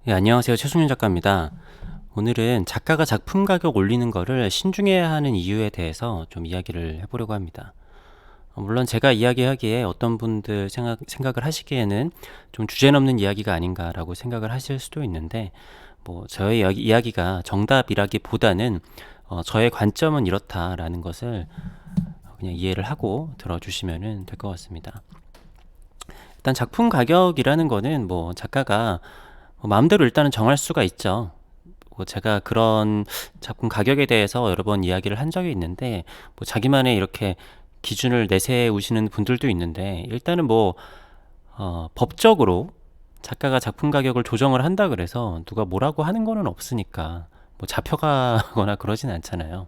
네, 안녕하세요. 최승윤 작가입니다. 오늘은 작가가 작품 가격 올리는 거를 신중해야 하는 이유에 대해서 좀 이야기를 해보려고 합니다. 물론 제가 이야기하기에 어떤 분들 생각을 하시기에는 좀 주제넘는 이야기가 아닌가라고 생각을 하실 수도 있는데, 뭐 저의 이야기가 정답이라기보다는 저의 관점은 이렇다라는 것을 그냥 이해를 하고 들어주시면 될 것 같습니다. 일단 작품 가격이라는 거는 뭐 작가가 마음대로 일단은 정할 수가 있죠. 뭐 제가 그런 작품 가격에 대해서 여러 번 이야기를 한 적이 있는데, 뭐 자기만의 이렇게 기준을 내세우시는 분들도 있는데, 일단은 뭐 법적으로 작가가 작품 가격을 조정을 한다 그래서 누가 뭐라고 하는 거는 없으니까 뭐 잡혀가거나 그러진 않잖아요.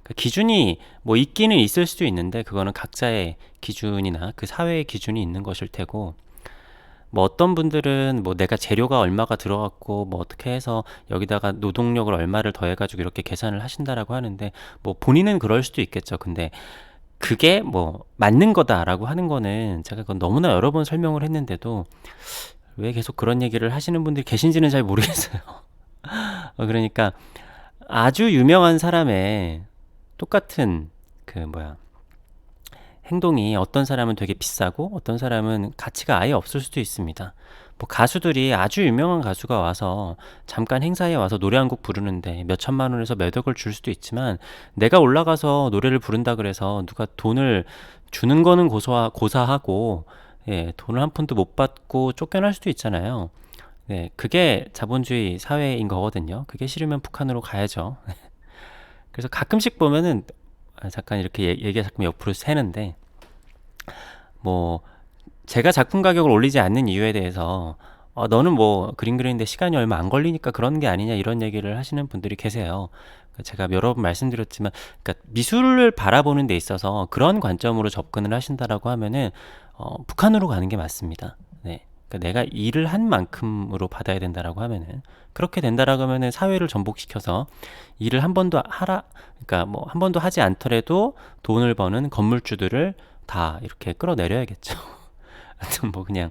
그러니까 기준이 뭐 있기는 있을 수도 있는데, 그거는 각자의 기준이나 그 사회의 기준이 있는 것일 테고, 뭐 어떤 분들은 뭐 내가 재료가 얼마가 들어갔고 뭐 어떻게 해서 여기다가 노동력을 얼마를 더해가지고 이렇게 계산을 하신다라고 하는데, 뭐 본인은 그럴 수도 있겠죠. 근데 그게 뭐 맞는 거다라고 하는 거는 제가 그건 너무나 여러 번 설명을 했는데도 왜 계속 그런 얘기를 하시는 분들이 계신지는 잘 모르겠어요. 그러니까 아주 유명한 사람의 똑같은 그 뭐야 행동이 어떤 사람은 되게 비싸고 어떤 사람은 가치가 아예 없을 수도 있습니다. 뭐 가수들이 아주 유명한 가수가 와서 잠깐 행사에 와서 노래 한 곡 부르는데 몇 천만 원에서 몇 억을 줄 수도 있지만, 내가 올라가서 노래를 부른다 그래서 누가 돈을 주는 거는 고사하고, 예, 돈을 한 푼도 못 받고 쫓겨날 수도 있잖아요. 네, 그게 자본주의 사회인 거거든요. 그게 싫으면 북한으로 가야죠. 그래서 가끔씩 보면은 잠깐 이렇게 얘기가 자꾸 옆으로 새는데, 뭐 제가 작품 가격을 올리지 않는 이유에 대해서 너는 뭐 그림 그리는데 시간이 얼마 안 걸리니까 그런 게 아니냐 이런 얘기를 하시는 분들이 계세요. 그러니까 제가 여러 번 말씀드렸지만, 그러니까 미술을 바라보는 데 있어서 그런 관점으로 접근을 하신다라고 하면은 북한으로 가는 게 맞습니다. 네. 그러니까 내가 일을 한 만큼으로 받아야 된다라고 하면은, 그렇게 된다라고 하면은 사회를 전복시켜서 일을 한 번도 하라, 그러니까 뭐 한 번도 하지 않더라도 돈을 버는 건물주들을 다 이렇게 끌어내려야겠죠. 하여튼 뭐 그냥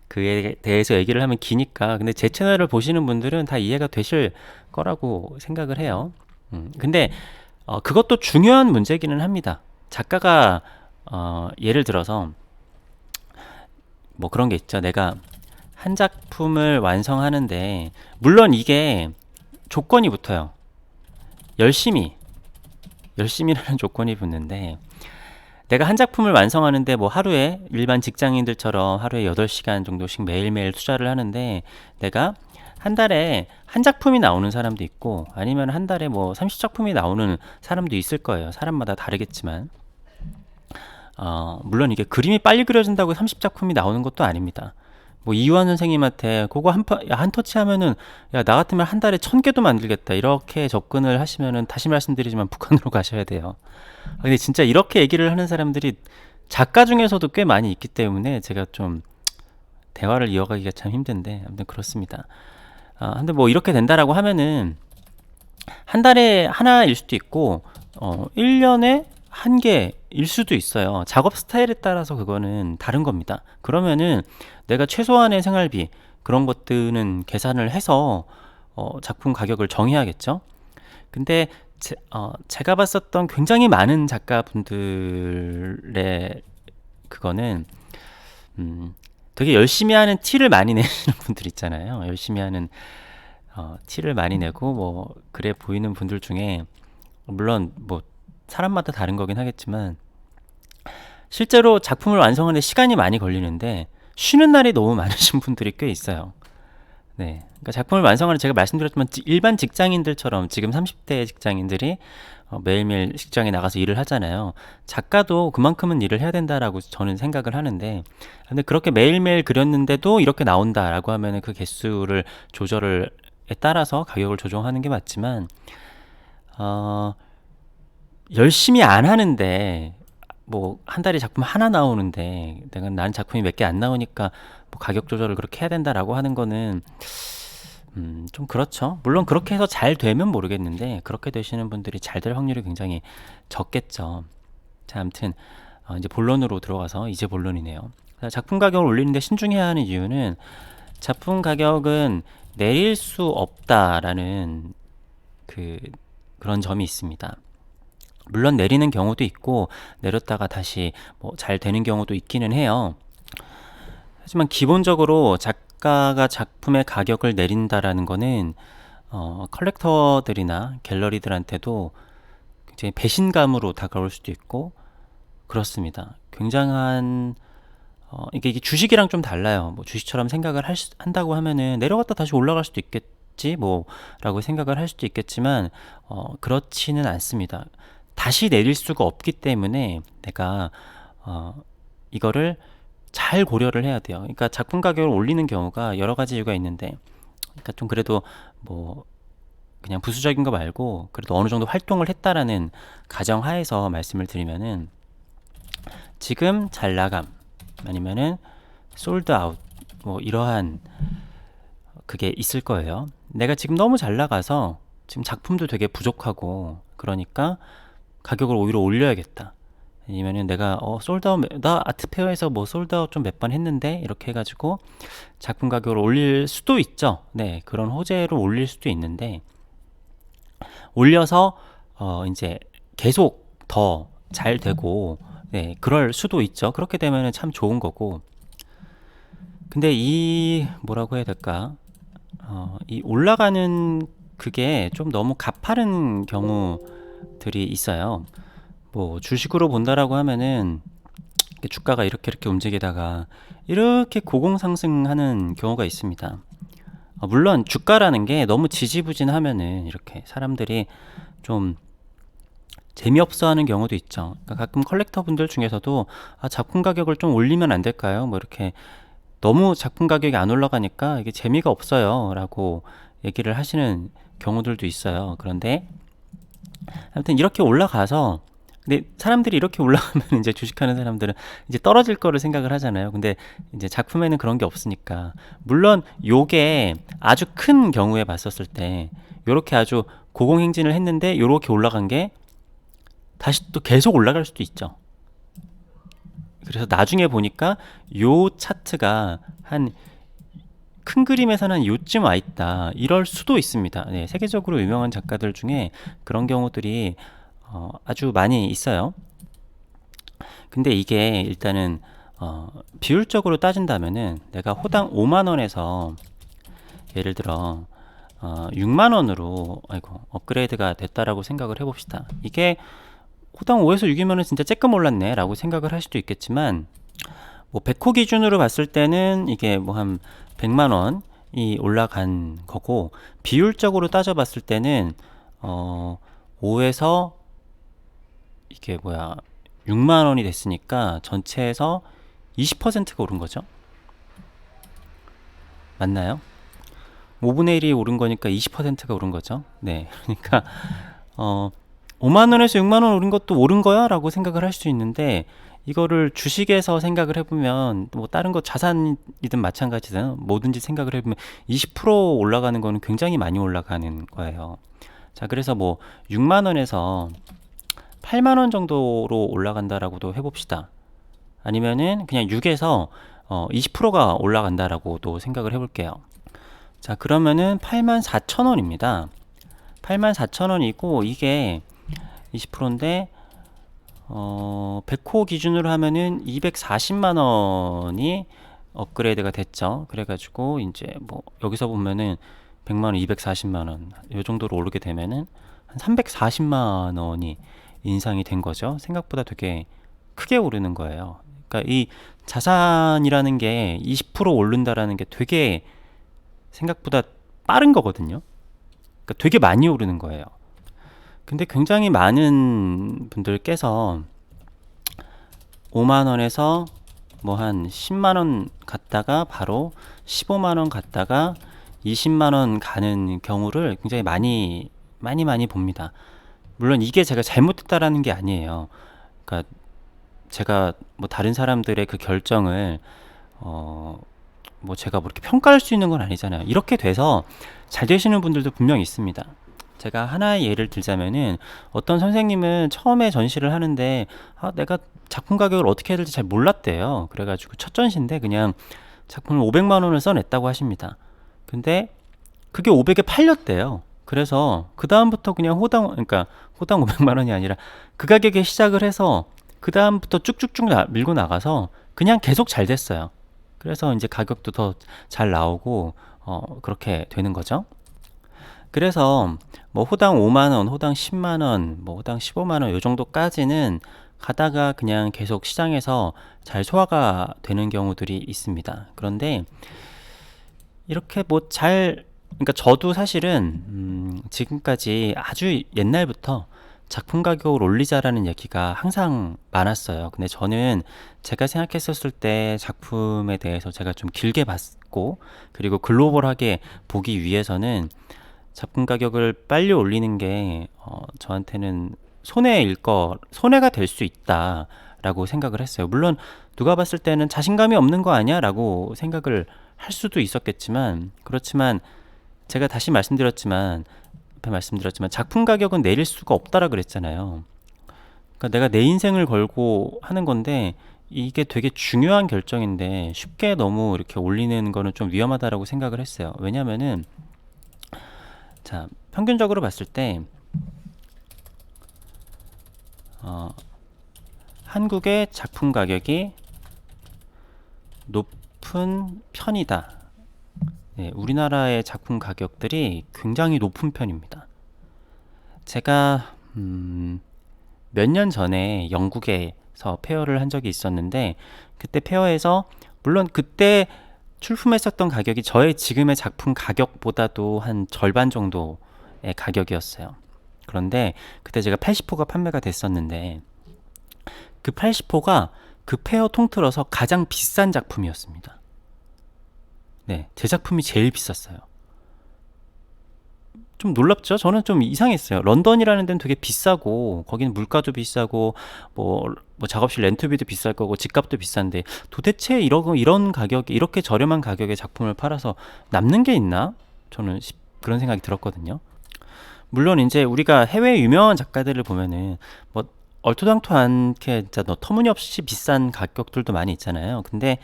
그에 대해서 얘기를 하면 기니까, 근데 제 채널을 보시는 분들은 다 이해가 되실 거라고 생각을 해요. 근데 그것도 중요한 문제기는 합니다. 작가가 예를 들어서 뭐 그런 게 있죠. 내가 한 작품을 완성하는데, 물론 이게 조건이 붙어요. 열심히 열심히라는 조건이 붙는데, 내가 한 작품을 완성하는데 뭐 하루에 일반 직장인들처럼 하루에 8시간 정도씩 매일매일 투자를 하는데, 내가 한 달에 한 작품이 나오는 사람도 있고 아니면 한 달에 뭐 30작품이 나오는 사람도 있을 거예요. 사람마다 다르겠지만, 물론 이게 그림이 빨리 그려진다고 30작품이 나오는 것도 아닙니다. 뭐 이유한 선생님한테 그거 한 터치 하면은, 야, 나 같으면 한 달에 1000개도 만들겠다 이렇게 접근을 하시면은, 다시 말씀드리지만 북한으로 가셔야 돼요. 근데 진짜 이렇게 얘기를 하는 사람들이 작가 중에서도 꽤 많이 있기 때문에 제가 좀 대화를 이어가기가 참 힘든데, 아무튼 그렇습니다. 근데 뭐 이렇게 된다라고 하면은 한 달에 하나일 수도 있고 1년에 한 개일 수도 있어요. 작업 스타일에 따라서 그거는 다른 겁니다. 그러면은 내가 최소한의 생활비 그런 것들은 계산을 해서 작품 가격을 정해야겠죠. 근데 제가 봤었던 굉장히 많은 작가분들의 그거는 되게 열심히 하는 티를 많이 내시는 분들 있잖아요. 열심히 하는 티를 많이 내고 뭐 그래 보이는 분들 중에, 물론 뭐 사람마다 다른 거긴 하겠지만, 실제로 작품을 완성하는데 시간이 많이 걸리는데 쉬는 날이 너무 많으신 분들이 꽤 있어요. 네. 그러니까 작품을 완성하는, 제가 말씀드렸지만 일반 직장인들처럼 지금 30대 직장인들이 매일매일 직장에 나가서 일을 하잖아요. 작가도 그만큼은 일을 해야 된다라고 저는 생각을 하는데, 근데 그렇게 매일매일 그렸는데도 이렇게 나온다라고 하면은 그 개수를 조절을 에 따라서 가격을 조정하는 게 맞지만, 어, 열심히 안 하는데 뭐 한 달에 작품 하나 나오는데 내가 나는 작품이 몇 개 안 나오니까 뭐 가격 조절을 그렇게 해야 된다라고 하는 거는 좀 그렇죠. 물론 그렇게 해서 잘 되면 모르겠는데, 그렇게 되시는 분들이 잘 될 확률이 굉장히 적겠죠. 자, 아무튼 이제 본론으로 들어가서, 이제 본론이네요. 작품 가격을 올리는데 신중해야 하는 이유는, 작품 가격은 내릴 수 없다라는 그런 점이 있습니다. 물론 내리는 경우도 있고 내렸다가 다시 뭐 잘 되는 경우도 있기는 해요. 하지만 기본적으로 작가가 작품의 가격을 내린다라는 거는 컬렉터들이나 갤러리들한테도 굉장히 배신감으로 다가올 수도 있고 그렇습니다. 굉장한 이게 주식이랑 좀 달라요. 뭐 주식처럼 생각을 한다고 하면은 내려갔다 다시 올라갈 수도 있겠지 뭐라고 생각을 할 수도 있겠지만 그렇지는 않습니다. 다시 내릴 수가 없기 때문에 내가 이거를 잘 고려를 해야 돼요. 그러니까 작품 가격을 올리는 경우가 여러 가지 이유가 있는데, 그러니까 좀 그래도 뭐 그냥 부수적인 거 말고 그래도 어느 정도 활동을 했다라는 가정하에서 말씀을 드리면은 지금 잘 나감 아니면은 솔드 아웃 뭐 이러한 그게 있을 거예요. 내가 지금 너무 잘 나가서 지금 작품도 되게 부족하고 그러니까 가격을 오히려 올려야겠다. 아니면은 내가 솔드아웃 나 아트페어에서 뭐 솔드아웃 좀 몇 번 했는데 이렇게 해가지고 작품 가격을 올릴 수도 있죠. 네, 그런 호재를 올릴 수도 있는데 올려서 이제 계속 더 잘 되고 네, 그럴 수도 있죠. 그렇게 되면은 참 좋은 거고. 근데 이 뭐라고 해야 될까? 이 올라가는 그게 좀 너무 가파른 경우들이 있어요. 뭐 주식으로 본다라고 하면은 주가가 이렇게 움직이다가 이렇게 고공상승하는 경우가 있습니다. 물론 주가라는 게 너무 지지부진하면은 이렇게 사람들이 좀 재미없어 하는 경우도 있죠. 그러니까 가끔 컬렉터 분들 중에서도 작품 가격을 좀 올리면 안 될까요? 뭐 이렇게 너무 작품 가격이 안 올라가니까 이게 재미가 없어요 라고 얘기를 하시는 경우들도 있어요. 그런데 아무튼 이렇게 올라가서 근데 사람들이 이렇게 올라가면 이제 주식하는 사람들은 이제 떨어질 거를 생각을 하잖아요. 근데 이제 작품에는 그런 게 없으니까 물론 요게 아주 큰 경우에 봤었을 때 요렇게 아주 고공행진을 했는데 요렇게 올라간 게 다시 또 계속 올라갈 수도 있죠. 그래서 나중에 보니까 요 차트가 한 큰 그림에서는 한 요쯤 와 있다 이럴 수도 있습니다. 네, 세계적으로 유명한 작가들 중에 그런 경우들이 아주 많이 있어요. 근데 이게 일단은 비율적으로 따진다면은 내가 호당 5만원에서 예를 들어 6만원으로 업그레이드가 됐다라고 생각을 해봅시다. 이게 호당 5에서 6이면은 진짜 쬐끔 올랐네 라고 생각을 할 수도 있겠지만 뭐 100호 기준으로 봤을 때는 이게 뭐 한 100만원이 올라간 거고 비율적으로 따져봤을 때는 5에서 이게 6만원이 됐으니까 전체에서 20%가 오른 거죠. 맞나요? 5분의 1이 오른 거니까 20%가 오른 거죠. 네, 그러니까 5만원에서 6만원 오른 것도 오른 거야? 라고 생각을 할 수 있는데 이거를 주식에서 생각을 해보면 뭐 다른 거 자산이든 마찬가지든 뭐든지 생각을 해보면 20% 올라가는 거는 굉장히 많이 올라가는 거예요. 자, 그래서 뭐 6만원에서 8만원 정도로 올라간다라고도 해봅시다. 아니면은 그냥 6에서 20%가 올라간다라고도 생각을 해볼게요. 자, 그러면은 84,000원입니다. 84,000원이고 이게 20%인데 100호 기준으로 하면은 240만원이 업그레이드가 됐죠. 그래가지고 이제 뭐 여기서 보면은 100만원, 240만원 요 정도로 오르게 되면은 한 340만원이 인상이 된 거죠. 생각보다 되게 크게 오르는 거예요. 그러니까 이 자산이라는 게 20% 오른다라는 게 되게 생각보다 빠른 거거든요. 그러니까 되게 많이 오르는 거예요. 근데 굉장히 많은 분들께서 5만원에서 뭐 한 10만원 갔다가 바로 15만원 갔다가 20만원 가는 경우를 굉장히 많이 봅니다. 물론 이게 제가 잘못했다라는 게 아니에요. 그러니까 제가 뭐 다른 사람들의 그 결정을 뭐 제가 뭐 이렇게 평가할 수 있는 건 아니잖아요. 이렇게 돼서 잘 되시는 분들도 분명히 있습니다. 제가 하나의 예를 들자면은 어떤 선생님은 처음에 전시를 하는데 내가 작품 가격을 어떻게 해야 될지 잘 몰랐대요. 그래가지고 첫 전시인데 그냥 작품을 500만 원을 써냈다고 하십니다. 근데 그게 500에 팔렸대요. 그래서 그 다음부터 그냥 그러니까 호당 500만 원이 아니라 그 가격에 시작을 해서 그 다음부터 쭉쭉쭉 밀고 나가서 그냥 계속 잘 됐어요. 그래서 이제 가격도 더 잘 나오고 그렇게 되는 거죠. 그래서 뭐 호당 5만 원, 호당 10만 원, 뭐 호당 15만 원 요 정도까지는 가다가 그냥 계속 시장에서 잘 소화가 되는 경우들이 있습니다. 그런데 이렇게 그러니까 저도 사실은 지금까지 아주 옛날부터 작품 가격을 올리자라는 얘기가 항상 많았어요. 근데 저는 제가 생각했었을 때 작품에 대해서 제가 좀 길게 봤고, 그리고 글로벌하게 보기 위해서는 작품 가격을 빨리 올리는 게 저한테는 손해가 될 수 있다라고 생각을 했어요. 물론 누가 봤을 때는 자신감이 없는 거 아니야? 라고 생각을 할 수도 있었겠지만, 그렇지만 제가 앞에 말씀드렸지만 작품 가격은 내릴 수가 없다라 그랬잖아요. 그러니까 내가 내 인생을 걸고 하는 건데 이게 되게 중요한 결정인데 쉽게 너무 이렇게 올리는 거는 좀 위험하다라고 생각을 했어요. 왜냐면은 자, 평균적으로 봤을 때 한국의 작품 가격이 높은 편이다. 네, 우리나라의 작품 가격들이 굉장히 높은 편입니다. 제가 몇 년 전에 영국에서 페어를 한 적이 있었는데, 그때 페어에서 물론 그때 출품했었던 가격이 저의 지금의 작품 가격보다도 한 절반 정도의 가격이었어요. 그런데 그때 제가 80호가 판매가 됐었는데 그 80호가 그 페어 통틀어서 가장 비싼 작품이었습니다. 네, 제 작품이 제일 비쌌어요. 좀 놀랍죠? 저는 좀 이상했어요. 런던이라는 데는 되게 비싸고 거기는 물가도 비싸고 뭐 작업실 렌트비도 비쌀 거고 집값도 비싼데 도대체 이런 가격에 이렇게 저렴한 가격에 작품을 팔아서 남는 게 있나? 저는 그런 생각이 들었거든요. 물론 이제 우리가 해외 유명한 작가들을 보면은 뭐 얼토당토 않게 진짜 터무니없이 비싼 가격들도 많이 있잖아요. 근데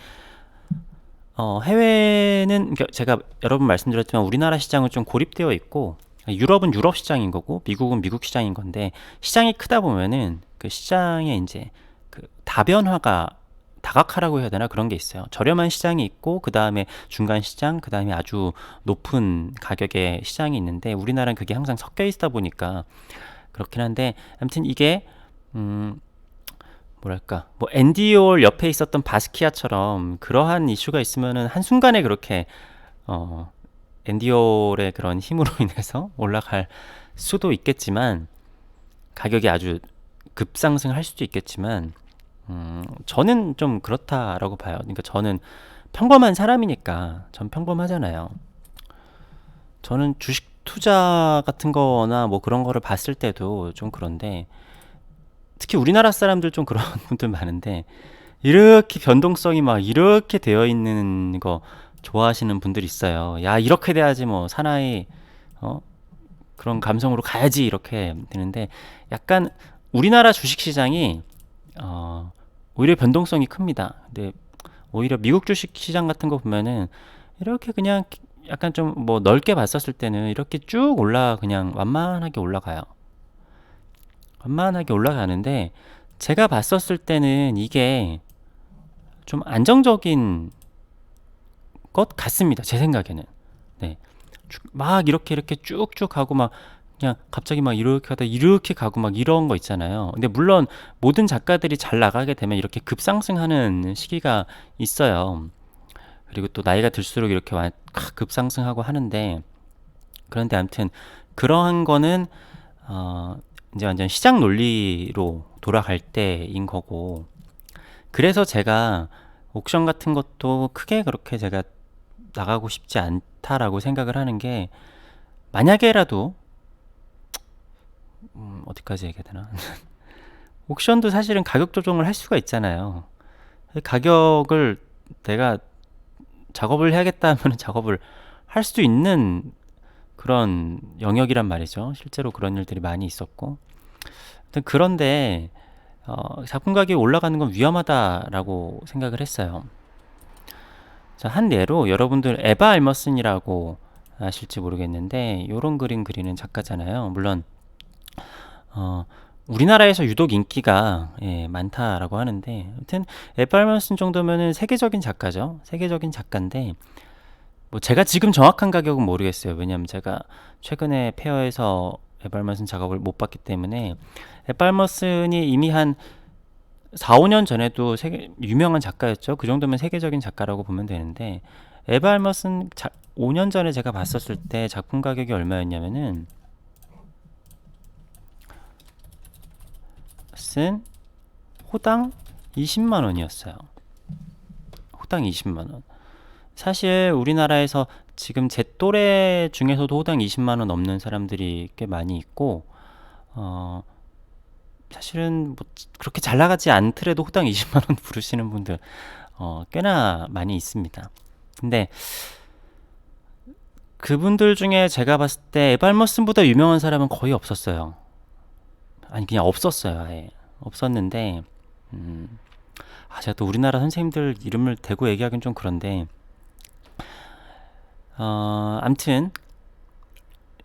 해외는 그러니까 제가 여러 번 말씀드렸지만 우리나라 시장은 좀 고립되어 있고 유럽은 유럽 시장인 거고 미국은 미국 시장인 건데 시장이 크다 보면은 그 시장에 이제 그 다각화라고 해야 되나 그런 게 있어요. 저렴한 시장이 있고 그 다음에 중간 시장, 그 다음에 아주 높은 가격의 시장이 있는데 우리나라는 그게 항상 섞여 있다 보니까 그렇긴 한데 아무튼 이게 뭐랄까 뭐 앤디올 옆에 있었던 바스키아처럼 그러한 이슈가 있으면은 한순간에 그렇게 앤디올의 그런 힘으로 인해서 올라갈 수도 있겠지만 가격이 아주 급상승할 수도 있겠지만 저는 좀 그렇다라고 봐요. 그러니까 저는 평범한 사람이니까 전 평범하잖아요. 저는 주식 투자 같은 거나 뭐 그런 거를 봤을 때도 좀 그런데 특히 우리나라 사람들 좀 그런 분들 많은데 이렇게 변동성이 막 이렇게 되어 있는 거 좋아하시는 분들이 있어요. 야, 이렇게 돼야지 뭐 사나이 그런 감성으로 가야지 이렇게 되는데 약간 우리나라 주식시장이 오히려 변동성이 큽니다. 근데 오히려 미국 주식시장 같은 거 보면은 이렇게 그냥 약간 좀 뭐 넓게 봤었을 때는 이렇게 쭉 그냥 완만하게 올라가요. 완만하게 올라가는데 제가 봤었을 때는 이게 좀 안정적인 것 같습니다. 제 생각에는. 네. 막 이렇게 쭉쭉 가고 막 그냥 갑자기 막 이렇게 하다 이렇게 가고 막 이런 거 있잖아요. 근데 물론 모든 작가들이 잘 나가게 되면 이렇게 급상승하는 시기가 있어요. 그리고 또 나이가 들수록 이렇게 급상승하고 하는데 그런데 아무튼 그러한 거는 이제 완전 시장 논리로 돌아갈 때인 거고 그래서 제가 옥션 같은 것도 크게 그렇게 제가 나가고 싶지 않다라고 생각을 하는 게 만약에라도 어디까지 얘기해야 되나 옥션도 사실은 가격 조정을 할 수가 있잖아요. 가격을 내가 작업을 해야겠다 하면 작업을 할 수 있는 그런 영역이란 말이죠. 실제로 그런 일들이 많이 있었고 그런데 작품 가격이 올라가는 건 위험하다라고 생각을 했어요. 자, 한 예로 여러분들 에바 알머슨이라고 아실지 모르겠는데 요런 그림 그리는 작가잖아요. 물론 어, 우리나라에서 유독 인기가 많다라고 하는데, 아무튼 에바 알머슨 정도면은 세계적인 작가죠. 세계적인 작가인데 뭐 제가 지금 정확한 가격은 모르겠어요. 왜냐면 제가 최근에 페어에서 에바 알머슨 작업을 못 봤기 때문에. 에바 알머슨이 이미 한 4, 5년 전에도 유명한 작가였죠. 그 정도면 세계적인 작가라고 보면 되는데, 에바 알머슨 5년 전에 제가 봤었을 때 작품 가격이 얼마였냐면은 쓴 호당 20만 원이었어요. 호당 20만 원. 사실 우리나라에서 지금 제 또래 중에서도 호당 20만 원 넘는 사람들이 꽤 많이 있고, 사실은 뭐 그렇게 잘 나가지 않더라도 호당 20만 원 부르시는 분들 꽤나 많이 있습니다. 근데 그분들 중에 제가 봤을 때 에바 알머슨보다 유명한 사람은 거의 없었어요. 아니, 그냥 없었어요. 아예 없었는데, 제가 또 우리나라 선생님들 이름을 대고 얘기하기는 좀 그런데, 암튼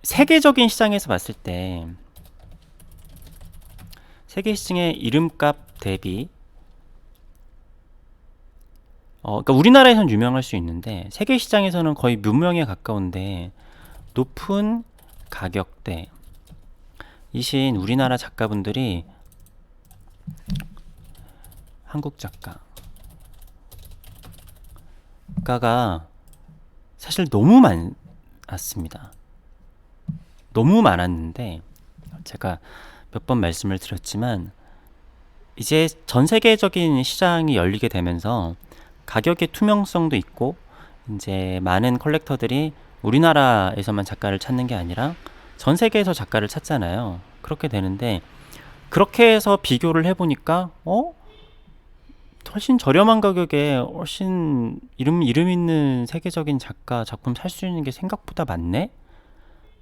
세계적인 시장에서 봤을 때 세계 시장의 이름값 대비, 그러니까 우리나라에선 유명할 수 있는데 세계 시장에서는 거의 무명에 가까운데 높은 가격대 이신 우리나라 작가분들이 한국 작가가 사실 너무 많았습니다. 너무 많았는데 제가 몇 번 말씀을 드렸지만 이제 전 세계적인 시장이 열리게 되면서 가격의 투명성도 있고, 이제 많은 컬렉터들이 우리나라에서만 작가를 찾는 게 아니라 전 세계에서 작가를 찾잖아요. 그렇게 되는데, 그렇게 해서 비교를 해보니까 훨씬 저렴한 가격에 훨씬 이름 있는 세계적인 작가 작품 살 수 있는 게 생각보다 많네?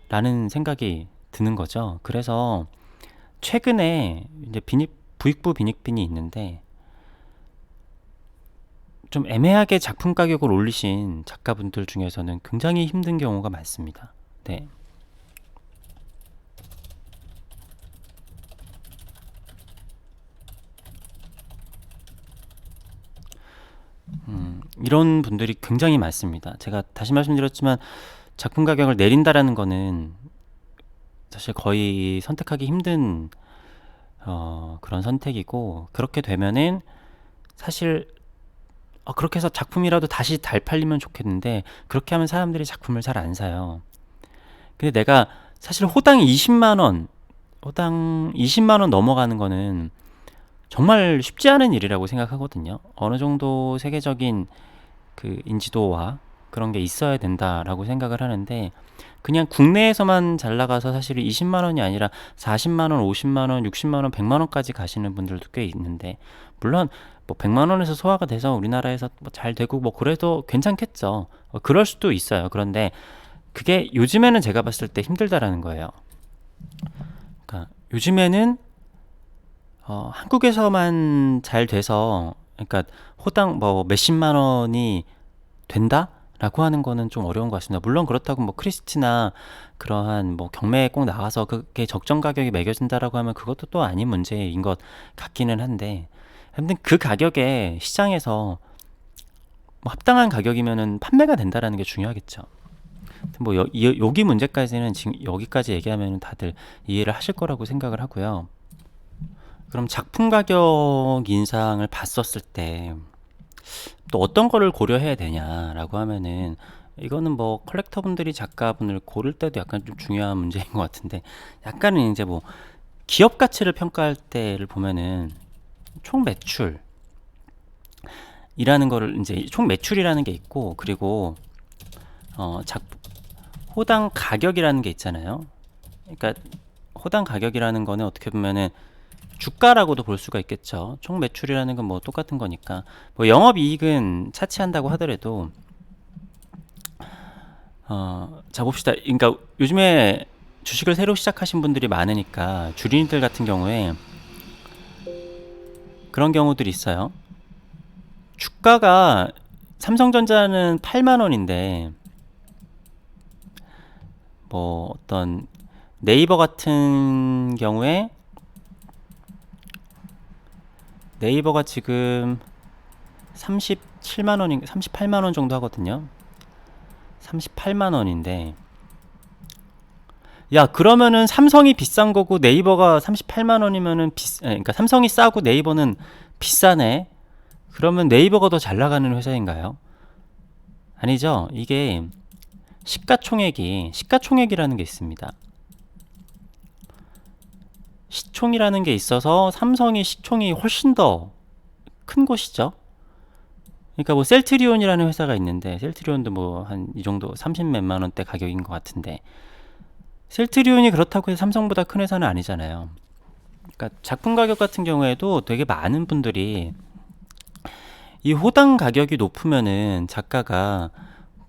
라는 생각이 드는 거죠. 그래서 최근에 이제 부익부 빈익빈이 있는데 좀 애매하게 작품 가격을 올리신 작가분들 중에서는 굉장히 힘든 경우가 많습니다. 네. 이런 분들이 굉장히 많습니다. 제가 다시 말씀드렸지만 작품 가격을 내린다라는 거는 사실 거의 선택하기 힘든 그런 선택이고, 그렇게 되면은 사실 그렇게 해서 작품이라도 다시 잘 팔리면 좋겠는데 그렇게 하면 사람들이 작품을 잘 안 사요. 근데 내가 사실 호당 20만 원 넘어가는 거는 정말 쉽지 않은 일이라고 생각하거든요. 어느 정도 세계적인 그 인지도와 그런 게 있어야 된다라고 생각을 하는데, 그냥 국내에서만 잘 나가서 사실 20만 원이 아니라 40만 원, 50만 원, 60만 원, 100만 원까지 가시는 분들도 꽤 있는데, 물론 뭐 100만 원에서 소화가 돼서 우리나라에서 뭐 잘 되고 뭐 그래도 괜찮겠죠. 그럴 수도 있어요. 그런데 그게 요즘에는 제가 봤을 때 힘들다라는 거예요. 그러니까 요즘에는 한국에서만 잘 돼서, 그러니까 호당 뭐 몇십만 원이 된다라고 하는 거는 좀 어려운 것 같습니다. 물론 그렇다고 뭐 크리스티나 그러한 뭐 경매에 꼭 나가서 그게 적정 가격이 매겨진다라고 하면 그것도 또 아닌 문제인 것 같기는 한데, 아무튼 그 가격에 시장에서 뭐 합당한 가격이면은 판매가 된다라는 게 중요하겠죠. 뭐 여기 문제까지는 지금 여기까지 얘기하면 다들 이해를 하실 거라고 생각을 하고요. 그럼 작품 가격 인상을 봤었을 때 또 어떤 거를 고려해야 되냐라고 하면은, 이거는 뭐 컬렉터분들이 작가분을 고를 때도 약간 좀 중요한 문제인 것 같은데, 약간은 이제 뭐 기업 가치를 평가할 때를 보면은 총 매출이라는 거를, 이제 총 매출이라는 게 있고, 그리고 호당 가격이라는 게 있잖아요. 그러니까 호당 가격이라는 거는 어떻게 보면은 주가라고도 볼 수가 있겠죠. 총 매출이라는 건 뭐 똑같은 거니까. 뭐 영업이익은 차치한다고 하더라도 자 봅시다. 그러니까 요즘에 주식을 새로 시작하신 분들이 많으니까 주린이들 같은 경우에 그런 경우들이 있어요. 주가가 삼성전자는 8만 원인데 뭐 어떤 네이버 같은 경우에 네이버가 지금 37만 원인가 38만 원 정도 하거든요. 38만 원인데 야, 그러면은 삼성이 비싼 거고 네이버가 38만 원이면은 그러니까 삼성이 싸고 네이버는 비싸네. 그러면 네이버가 더 잘 나가는 회사인가요? 아니죠. 이게 시가총액이라는 게 있습니다. 시총이라는 게 있어서 삼성이 시총이 훨씬 더 큰 곳이죠. 그러니까 뭐 셀트리온이라는 회사가 있는데 셀트리온도 뭐 한 이 정도 30 몇만 원대 가격인 것 같은데 셀트리온이 그렇다고 해서 삼성보다 큰 회사는 아니잖아요. 그러니까 작품 가격 같은 경우에도 되게 많은 분들이 이 호당 가격이 높으면은 작가가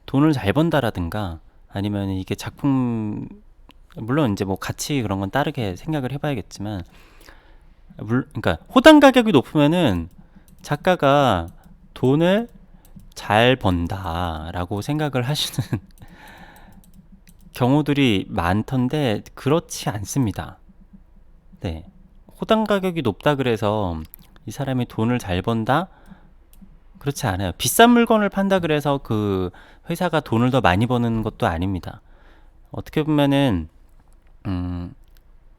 돈을 잘 번다라든가 아니면 이게 작품 물론 이제 뭐 같이 그런 건 따르게 생각을 해봐야겠지만 그러니까 호당 가격이 높으면은 작가가 돈을 잘 번다라고 생각을 하시는 경우들이 많던데 그렇지 않습니다. 네. 호당 가격이 높다 그래서 이 사람이 돈을 잘 번다? 그렇지 않아요. 비싼 물건을 판다 그래서 그 회사가 돈을 더 많이 버는 것도 아닙니다. 어떻게 보면은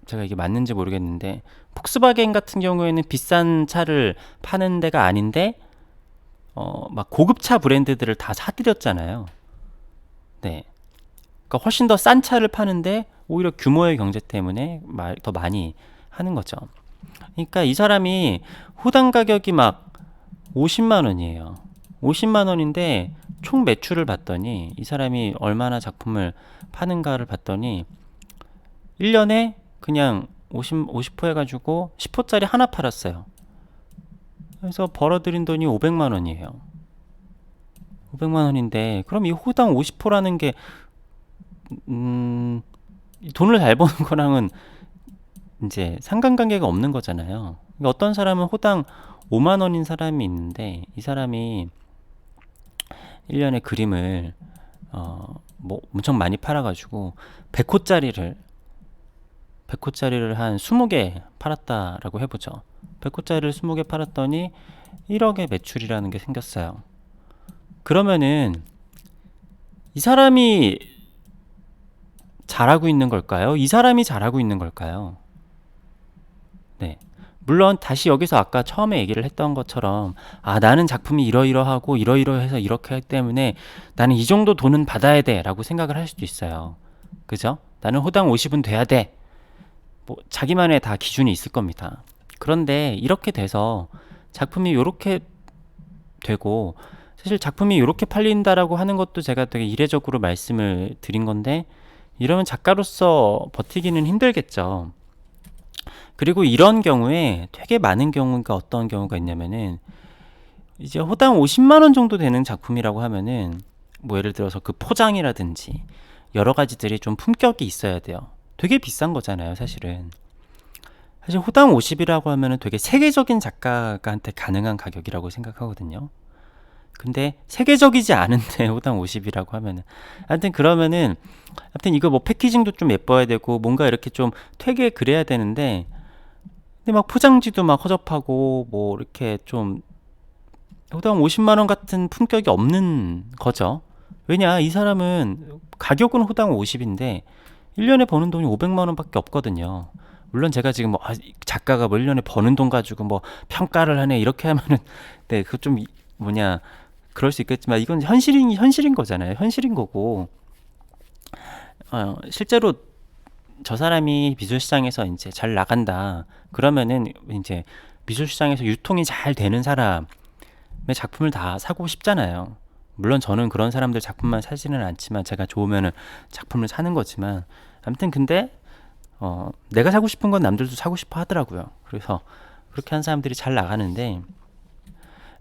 제가 이게 맞는지 모르겠는데 폭스바겐 같은 경우에는 비싼 차를 파는 데가 아닌데 막 고급차 브랜드들을 다 사들였잖아요. 네. 그러니까 훨씬 더 싼 차를 파는데 오히려 규모의 경제 때문에 더 많이 하는 거죠. 그러니까 이 사람이 호당 가격이 막 50만 원이에요. 50만 원인데 총 매출을 봤더니 이 사람이 얼마나 작품을 파는가를 봤더니 1년에 그냥 50% 해가지고 10호짜리 하나 팔았어요. 그래서 벌어들인 돈이 500만 원이에요. 500만 원인데 그럼 이 호당 50%라는 게 돈을 잘 버는 거랑은 이제 상관관계가 없는 거잖아요. 그러니까 어떤 사람은 호당 5만 원인 사람이 있는데 이 사람이 1년에 그림을 뭐 엄청 많이 팔아가지고 100호짜리를 한 20개 팔았다라고 해보죠. 100호짜리를 20개 팔았더니 1억의 매출이라는 게 생겼어요. 그러면은 이 사람이 잘하고 있는 걸까요? 이 사람이 잘하고 있는 걸까요? 네. 물론 다시 여기서 아까 처음에 얘기를 했던 것처럼 나는 작품이 이러이러하고 이러이러해서 이렇게 하기 때문에 나는 이 정도 돈은 받아야 돼 라고 생각을 할 수도 있어요. 그죠? 나는 호당 50은 돼야 돼. 뭐 자기만의 다 기준이 있을 겁니다. 그런데 이렇게 돼서 작품이 이렇게 되고 사실 작품이 이렇게 팔린다라고 하는 것도 제가 되게 이례적으로 말씀을 드린 건데 이러면 작가로서 버티기는 힘들겠죠. 그리고 이런 경우에 되게 많은 경우가 어떤 경우가 있냐면은 이제 호당 50만 원 정도 되는 작품이라고 하면은 뭐 예를 들어서 그 포장이라든지 여러 가지들이 좀 품격이 있어야 돼요. 되게 비싼 거잖아요, 사실은. 사실 호당 50이라고 하면은 되게 세계적인 작가한테 가능한 가격이라고 생각하거든요. 근데 세계적이지 않은데 호당 50이라고 하면은 그러면은 이거 뭐 패키징도 좀 예뻐야 되고 뭔가 이렇게 좀 되게 그래야 되는데 근데 막 포장지도 막 허접하고 뭐 이렇게 좀 호당 50만 원 같은 품격이 없는 거죠. 왜냐 이 사람은 가격은 호당 50인데 1년에 버는 돈이 500만 원밖에 없거든요. 물론 제가 지금 뭐 작가가 뭐 1년에 버는 돈 가지고 뭐 평가를 하네 이렇게 하면은 네, 그거 좀 뭐냐 그럴 수 있겠지만 이건 현실인 거잖아요. 현실인 거고 실제로 저 사람이 미술시장에서 이제 잘 나간다 그러면은 이제 미술시장에서 유통이 잘 되는 사람의 작품을 다 사고 싶잖아요. 물론 저는 그런 사람들 작품만 사지는 않지만 제가 좋으면은 작품을 사는 거지만 아무튼 근데 내가 사고 싶은 건 남들도 사고 싶어 하더라고요. 그래서 그렇게 한 사람들이 잘 나가는데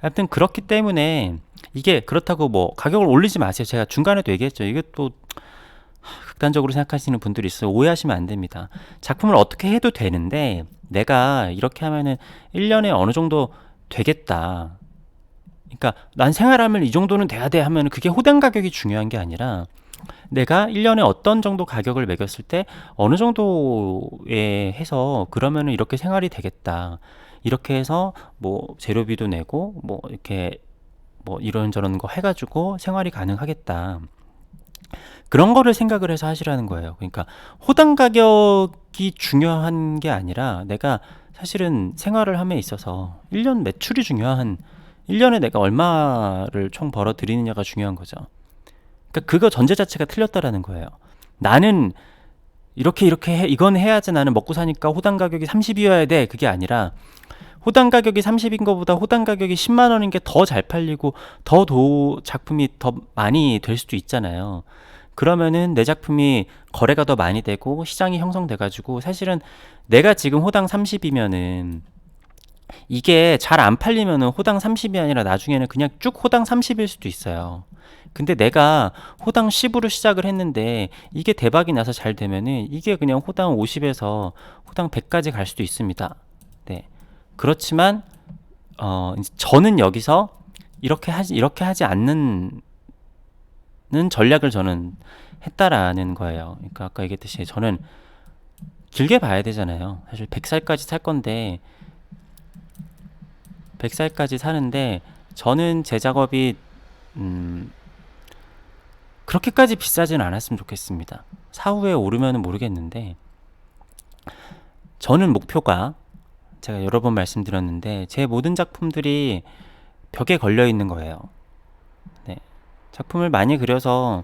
아무튼 그렇기 때문에 이게 그렇다고 뭐 가격을 올리지 마세요. 제가 중간에도 얘기했죠. 이게 또 극단적으로 생각하시는 분들이 있어요. 오해하시면 안 됩니다. 작품을 어떻게 해도 되는데 내가 이렇게 하면은 1년에 어느 정도 되겠다. 그러니까 난 생활하면 이 정도는 돼야 돼 하면 그게 호당 가격이 중요한 게 아니라 내가 1년에 어떤 정도 가격을 매겼을 때 어느 정도에 해서 그러면은 이렇게 생활이 되겠다. 이렇게 해서 뭐 재료비도 내고 뭐 이렇게 뭐 이런저런 거 해가지고 생활이 가능하겠다. 그런 거를 생각을 해서 하시라는 거예요. 그러니까 호당 가격이 중요한 게 아니라 내가 사실은 생활을 함에 있어서 1년 매출이 중요한 1년에 내가 얼마를 총 벌어 들이느냐가 중요한 거죠. 그러니까 그거 전제 자체가 틀렸다라는 거예요. 나는 이렇게 해, 이건 해야지 나는 먹고 사니까 호당 가격이 30이어야 돼. 그게 아니라 호당 가격이 30인 것보다 호당 가격이 10만 원인 게 더 잘 팔리고 작품이 더 많이 될 수도 있잖아요. 그러면은 내 작품이 거래가 더 많이 되고 시장이 형성돼 가지고 사실은 내가 지금 호당 30이면은 이게 잘 안 팔리면은 호당 30이 아니라 나중에는 그냥 쭉 호당 30일 수도 있어요. 근데 내가 호당 10으로 시작을 했는데 이게 대박이 나서 잘 되면은 이게 그냥 호당 50에서 호당 100까지 갈 수도 있습니다. 네. 그렇지만 이제 저는 여기서 이렇게 하지 않는 전략을 저는 했다라는 거예요. 그러니까 아까 얘기했듯이 저는 길게 봐야 되잖아요. 사실 100살까지 살 건데 100살까지 사는데 저는 제 작업이 그렇게까지 비싸진 않았으면 좋겠습니다. 사후에 오르면은 모르겠는데 저는 목표가 제가 여러 번 말씀드렸는데 제 모든 작품들이 벽에 걸려 있는 거예요. 네. 작품을 많이 그려서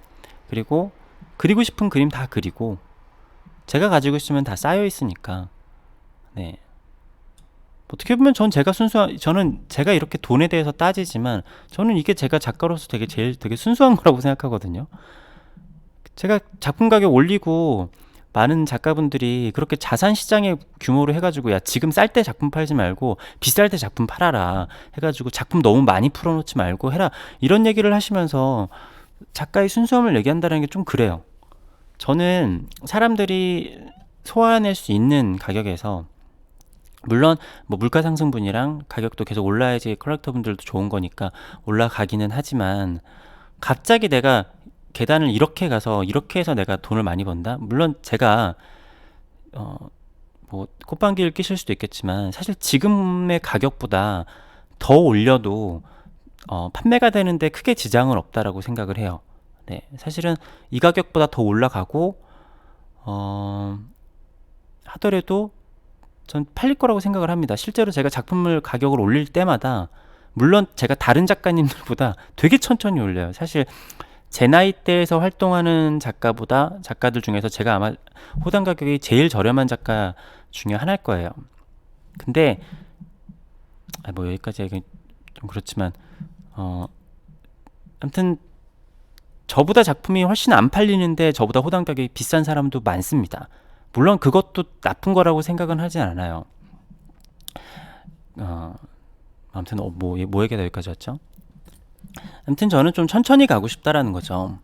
그리고 그리고 싶은 그림 다 그리고 제가 가지고 있으면 다 쌓여 있으니까 네. 어떻게 보면 저는 제가 이렇게 돈에 대해서 따지지만 저는 이게 제가 작가로서 되게 순수한 거라고 생각하거든요. 제가 작품 가격 올리고 많은 작가분들이 그렇게 자산 시장의 규모로 해가지고 야 지금 쌀 때 작품 팔지 말고 비쌀 때 작품 팔아라 해가지고 작품 너무 많이 풀어놓지 말고 해라 이런 얘기를 하시면서 작가의 순수함을 얘기한다는 게 좀 그래요. 저는 사람들이 소화해낼 수 있는 가격에서 물론 뭐 물가 상승분이랑 가격도 계속 올라야지 컬렉터 분들도 좋은 거니까 올라가기는 하지만 갑자기 내가 계단을 이렇게 가서 이렇게 해서 내가 돈을 많이 번다? 물론 제가 뭐 콧방귀를 끼실 수도 있겠지만 사실 지금의 가격보다 더 올려도 판매가 되는데 크게 지장은 없다라고 생각을 해요. 네, 사실은 이 가격보다 더 올라가고 하더라도 전 팔릴 거라고 생각을 합니다. 실제로 제가 작품을 가격을 올릴 때마다 물론 제가 다른 작가님들보다 되게 천천히 올려요. 사실 제 나이대에서 활동하는 작가들 중에서 제가 아마 호당 가격이 제일 저렴한 작가 중에 하나일 거예요. 근데 뭐 여기까지 얘기 좀 그렇지만 아무튼 저보다 작품이 훨씬 안 팔리는데 저보다 호당 가격이 비싼 사람도 많습니다. 물론 그것도 나쁜 거라고 생각은 하진 않아요. 아무튼 뭐 얘기가 여기까지 왔죠? 아무튼 저는 좀 천천히 가고 싶다라는 거죠.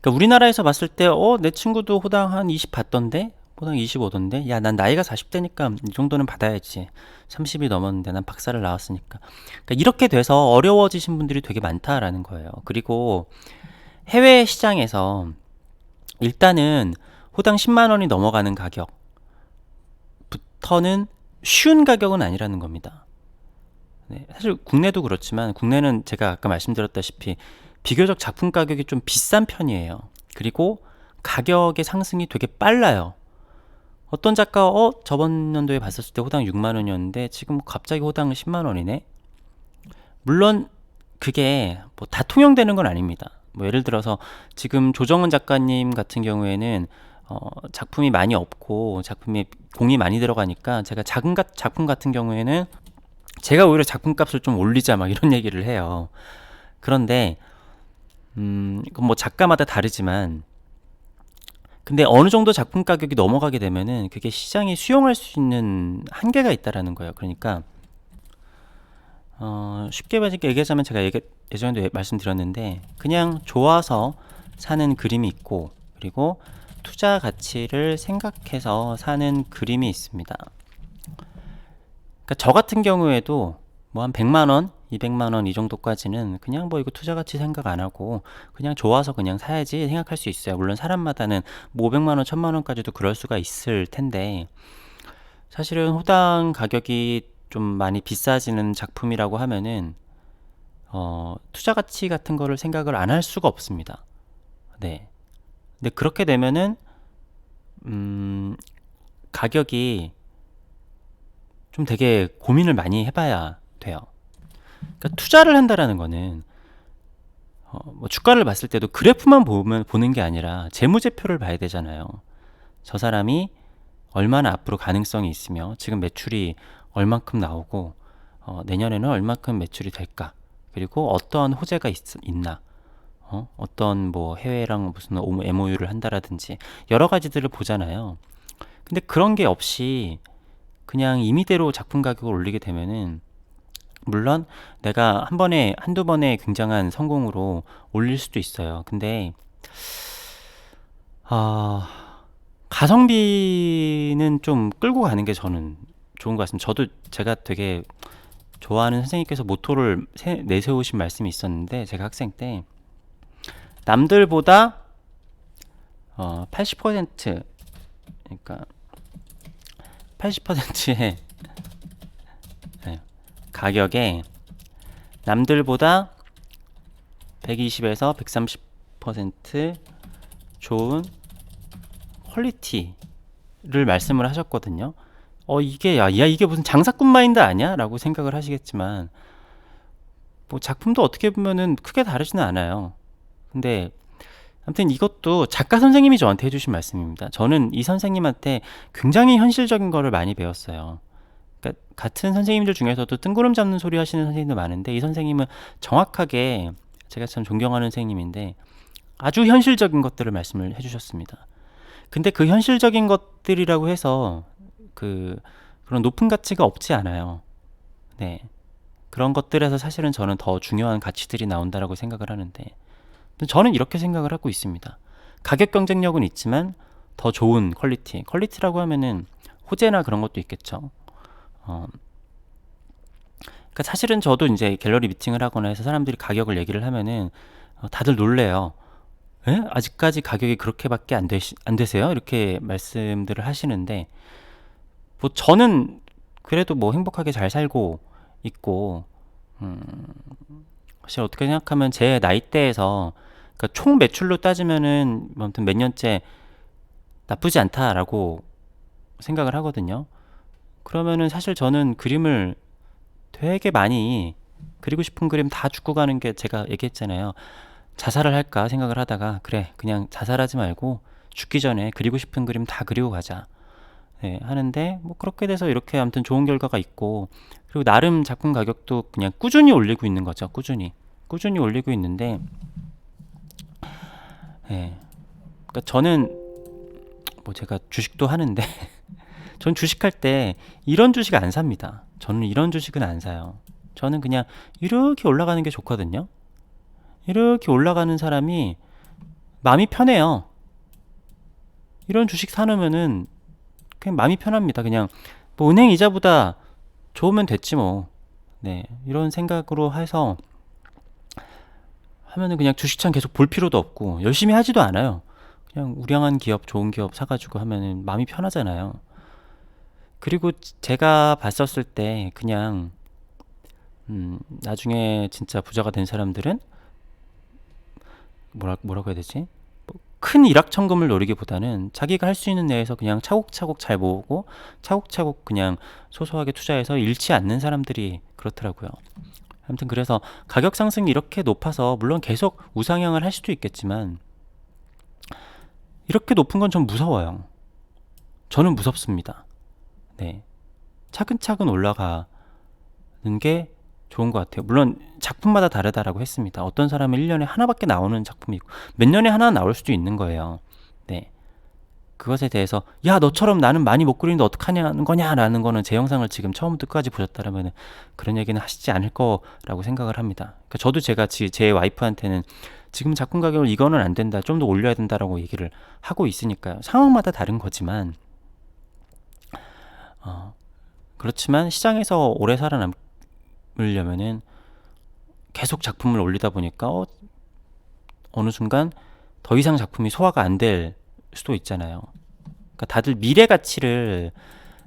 그러니까 우리나라에서 봤을 때 내 친구도 호당 한 20 받던데? 호당 25던데? 야, 난 나이가 40대니까 이 정도는 받아야지. 30이 넘었는데 난 박사를 나왔으니까. 그러니까 이렇게 돼서 어려워지신 분들이 되게 많다라는 거예요. 그리고 해외 시장에서 일단은 호당 10만 원이 넘어가는 가격부터는 쉬운 가격은 아니라는 겁니다. 네, 사실 국내도 그렇지만 국내는 제가 아까 말씀드렸다시피 비교적 작품 가격이 좀 비싼 편이에요. 그리고 가격의 상승이 되게 빨라요. 어떤 작가 저번 연도에 봤었을 때 호당 6만 원이었는데 지금 갑자기 호당 10만 원이네. 물론 그게 뭐 다 통용되는 건 아닙니다. 뭐 예를 들어서 지금 조정은 작가님 같은 경우에는 작품이 많이 없고 작품이 공이 많이 들어가니까 제가 작은 작품 같은 경우에는 제가 오히려 작품값을 좀 올리자 막 이런 얘기를 해요. 그런데 그건 뭐 작가마다 다르지만 근데 어느 정도 작품 가격이 넘어가게 되면은 그게 시장이 수용할 수 있는 한계가 있다라는 거예요. 그러니까 쉽게 얘기하자면 제가 예전에도 말씀드렸는데 그냥 좋아서 사는 그림이 있고 그리고 투자 가치를 생각해서 사는 그림이 있습니다. 그러니까 저 같은 경우에도 뭐 한 100만 원, 200만 원 이 정도까지는 그냥 뭐 이거 투자 가치 생각 안 하고 그냥 좋아서 그냥 사야지 생각할 수 있어요. 물론 사람마다는 뭐 500만 원, 1000만 원까지도 그럴 수가 있을 텐데 사실은 호당 가격이 좀 많이 비싸지는 작품이라고 하면은 투자 가치 같은 거를 생각을 안 할 수가 없습니다. 네. 근데 그렇게 되면은 가격이 좀 되게 고민을 많이 해봐야 돼요. 그러니까 투자를 한다라는 거는 뭐 주가를 봤을 때도 그래프만 보는 게 아니라 재무제표를 봐야 되잖아요. 저 사람이 얼마나 앞으로 가능성이 있으며 지금 매출이 얼만큼 나오고 내년에는 얼만큼 매출이 될까, 그리고 어떠한 호재가 있나, 어떤 뭐 해외랑 무슨 MOU를 한다라든지 여러 가지들을 보잖아요. 근데 그런 게 없이 그냥 임의대로 작품 가격을 올리게 되면은 물론 내가 한두 번의 굉장한 성공으로 올릴 수도 있어요. 근데 가성비는 좀 끌고 가는 게 저는 좋은 것 같습니다. 제가 되게 좋아하는 선생님께서 모토를 내세우신 말씀이 있었는데, 제가 학생 때 남들보다 80% 그러니까 80%의 가격에 남들보다 120에서 130% 좋은 퀄리티를 말씀을 하셨거든요. 이게 무슨 장사꾼 마인드 아니야? 라고 생각을 하시겠지만 뭐 작품도 어떻게 보면은 크게 다르지는 않아요. 근데 아무튼 이것도 작가 선생님이 저한테 해주신 말씀입니다. 저는 이 선생님한테 굉장히 현실적인 거를 많이 배웠어요. 그러니까 같은 선생님들 중에서도 뜬구름 잡는 소리 하시는 선생님도 많은데, 이 선생님은 정확하게, 제가 참 존경하는 선생님인데 아주 현실적인 것들을 말씀을 해주셨습니다. 근데 그 현실적인 것들이라고 해서 그런 높은 가치가 없지 않아요. 네. 그런 것들에서 사실은 저는 더 중요한 가치들이 나온다라고 생각을 하는데, 저는 이렇게 생각을 하고 있습니다. 가격 경쟁력은 있지만 더 좋은 퀄리티라고 하면은 호재나 그런 것도 있겠죠. 그러니까 사실은 저도 이제 갤러리 미팅을 하거나 해서 사람들이 가격을 얘기를 하면은 다들 놀래요. 에? 아직까지 가격이 그렇게밖에 안 되세요? 이렇게 말씀들을 하시는데, 뭐 저는 그래도 뭐 행복하게 잘 살고 있고, 사실 어떻게 생각하면 제 나이대에서, 그러니까 총 매출로 따지면은 아무튼 몇 년째 나쁘지 않다라고 생각을 하거든요. 그러면은 사실 저는 그림을 되게 많이 그리고 싶은 그림 다 죽고 가는 게, 제가 얘기했잖아요. 자살을 할까 생각을 하다가 그래, 그냥 자살하지 말고 죽기 전에 그리고 싶은 그림 다 그리고 가자. 네, 하는데 뭐 그렇게 돼서 이렇게 아무튼 좋은 결과가 있고, 그리고 나름 작품 가격도 그냥 꾸준히 올리고 있는 거죠. 꾸준히 올리고 있는데, 예. 그러니까 저는 뭐 제가 주식도 하는데 전 주식할 때 이런 주식 안 삽니다. 저는 이런 주식은 안 사요. 저는 그냥 이렇게 올라가는 게 좋거든요. 이렇게 올라가는 사람이 마음이 편해요. 이런 주식 사놓으면은 그냥 마음이 편합니다. 그냥 뭐 은행 이자보다 좋으면 됐지 뭐. 네, 이런 생각으로 해서 하면은 그냥 주식창 계속 볼 필요도 없고 열심히 하지도 않아요. 그냥 우량한 기업, 좋은 기업 사가지고 하면은 마음이 편하잖아요. 그리고 제가 봤었을 때 그냥 나중에 진짜 부자가 된 사람들은 뭐라고 해야 되지? 큰 일확천금을 노리기보다는 자기가 할 수 있는 내에서 그냥 차곡차곡 잘 모으고 차곡차곡 그냥 소소하게 투자해서 잃지 않는 사람들이 그렇더라고요. 아무튼 그래서 가격 상승이 이렇게 높아서 물론 계속 우상향을 할 수도 있겠지만 이렇게 높은 건 좀 무서워요. 저는 무섭습니다. 네, 차근차근 올라가는 게 좋은 것 같아요. 물론 작품마다 다르다라고 했습니다. 어떤 사람은 1년에 하나밖에 나오는 작품이 있고 몇 년에 하나 나올 수도 있는 거예요. 네, 그것에 대해서 야, 너처럼 나는 많이 못 그리는데 어떡하냐는 거냐라는 거는, 제 영상을 지금 처음부터 끝까지 보셨다면 그런 얘기는 하시지 않을 거라고 생각을 합니다. 그러니까 저도 제가 제 와이프한테는 지금 작품 가격을 이거는 안 된다, 좀 더 올려야 된다라고 얘기를 하고 있으니까요. 상황마다 다른 거지만 그렇지만 시장에서 오래 살아남으려면 올리려면은 계속 작품을 올리다 보니까 어느 순간 더 이상 작품이 소화가 안 될 수도 있잖아요. 그러니까 다들 미래 가치를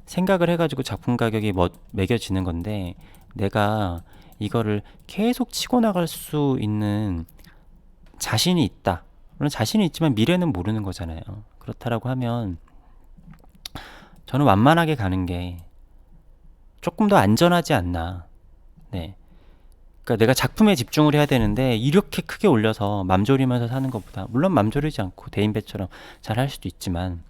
생각을 해가지고 작품 가격이 매겨지는 건데, 내가 이거를 계속 치고 나갈 수 있는 자신이 있다. 물론 자신이 있지만 미래는 모르는 거잖아요. 그렇다라고 하면 저는 완만하게 가는 게 조금 더 안전하지 않나. 네. 그러니까 내가 작품에 집중을 해야 되는데 이렇게 크게 올려서 맘졸이면서 사는 것보다, 물론 맘졸이지 않고 대인배처럼 잘 할 수도 있지만,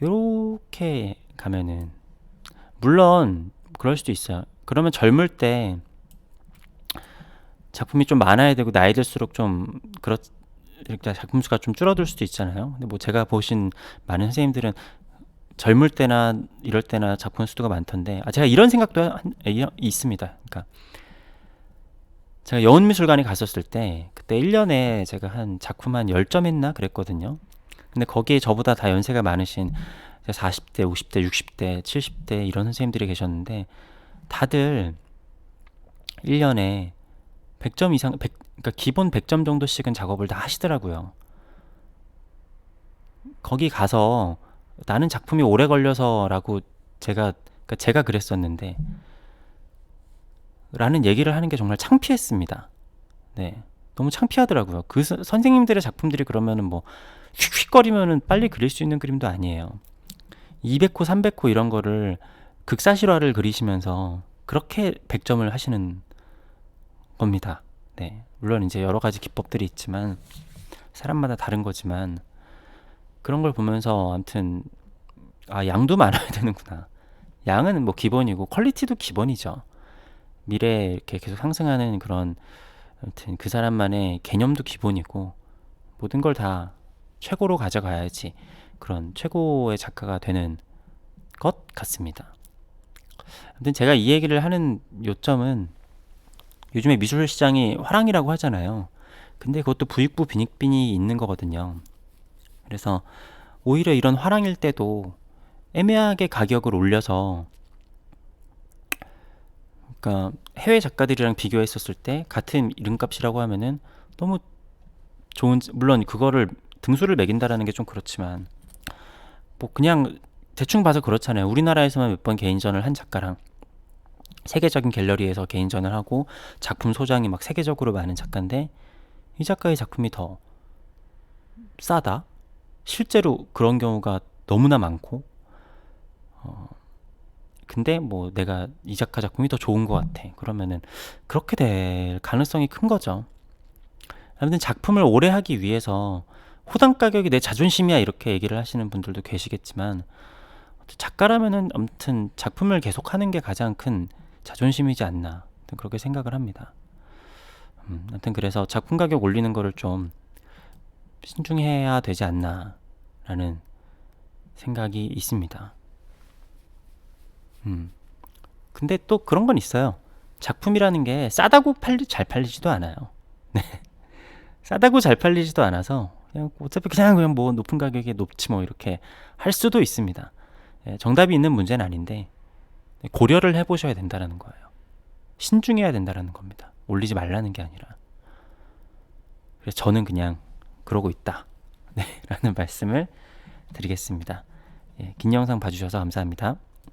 요렇게 가면은 물론 그럴 수도 있어요. 그러면 젊을 때 작품이 좀 많아야 되고 나이 들수록 좀 이렇게 작품 수가 좀 줄어들 수도 있잖아요. 근데 뭐 제가 보신 많은 선생님들은 젊을 때나 이럴 때나 작품 수가 많던데, 제가 이런 생각도 있습니다. 그러니까 제가 여운미술관에 갔었을 때 그때 1년에 제가 한 작품 한 10점 했나 그랬거든요. 근데 거기에 저보다 다 연세가 많으신 40대, 50대, 60대, 70대 이런 선생님들이 계셨는데, 다들 1년에 100점 이상, 그러니까 기본 100점 정도씩은 작업을 다 하시더라고요. 거기 가서 나는 작품이 오래 걸려서라고 그러니까 제가 그랬었는데, 라는 얘기를 하는 게 정말 창피했습니다. 네. 너무 창피하더라고요. 선생님들의 작품들이 그러면은 뭐 휙휙거리면은 빨리 그릴 수 있는 그림도 아니에요. 200호, 300호 이런 거를 극사실화를 그리시면서 그렇게 100점을 하시는 겁니다. 네. 물론 이제 여러 가지 기법들이 있지만 사람마다 다른 거지만, 그런 걸 보면서 아무튼 양도 많아야 되는구나. 양은 뭐 기본이고 퀄리티도 기본이죠. 미래에 이렇게 계속 상승하는 그런, 아무튼 그 사람만의 개념도 기본이고, 모든 걸 다 최고로 가져가야지 그런 최고의 작가가 되는 것 같습니다. 아무튼 제가 이 얘기를 하는 요점은, 요즘에 미술 시장이 화랑이라고 하잖아요. 근데 그것도 부익부 빈익빈이 있는 거거든요. 그래서 오히려 이런 화랑일 때도 애매하게 가격을 올려서, 그러니까 해외 작가들이랑 비교했었을 때 같은 이름값이라고 하면은 너무 물론 그거를 등수를 매긴다라는 게 좀 그렇지만, 뭐 그냥 대충 봐서 그렇잖아요. 우리나라에서만 몇 번 개인전을 한 작가랑 세계적인 갤러리에서 개인전을 하고 작품 소장이 막 세계적으로 많은 작가인데, 이 작가의 작품이 더 싸다? 실제로 그런 경우가 너무나 많고, 근데 뭐 내가 이 작가 작품이 더 좋은 것 같아. 그러면은 그렇게 될 가능성이 큰 거죠. 아무튼 작품을 오래 하기 위해서 호당 가격이 내 자존심이야 이렇게 얘기를 하시는 분들도 계시겠지만, 작가라면은 아무튼 작품을 계속하는 게 가장 큰 자존심이지 않나, 그렇게 생각을 합니다. 아무튼 그래서 작품 가격 올리는 거를 좀 신중해야 되지 않나 라는 생각이 있습니다. 근데 또 그런 건 있어요. 작품이라는 게 싸다고 잘 팔리지도 않아요. 네. 싸다고 잘 팔리지도 않아서 그냥 어차피 그냥 뭐 높은 가격에 높지 뭐 이렇게 할 수도 있습니다. 정답이 있는 문제는 아닌데 고려를 해보셔야 된다는 거예요. 신중해야 된다는 겁니다. 올리지 말라는 게 아니라. 그래서 저는 그냥 그러고 있다. 네, 라는 말씀을 드리겠습니다. 긴 영상 봐주셔서 감사합니다.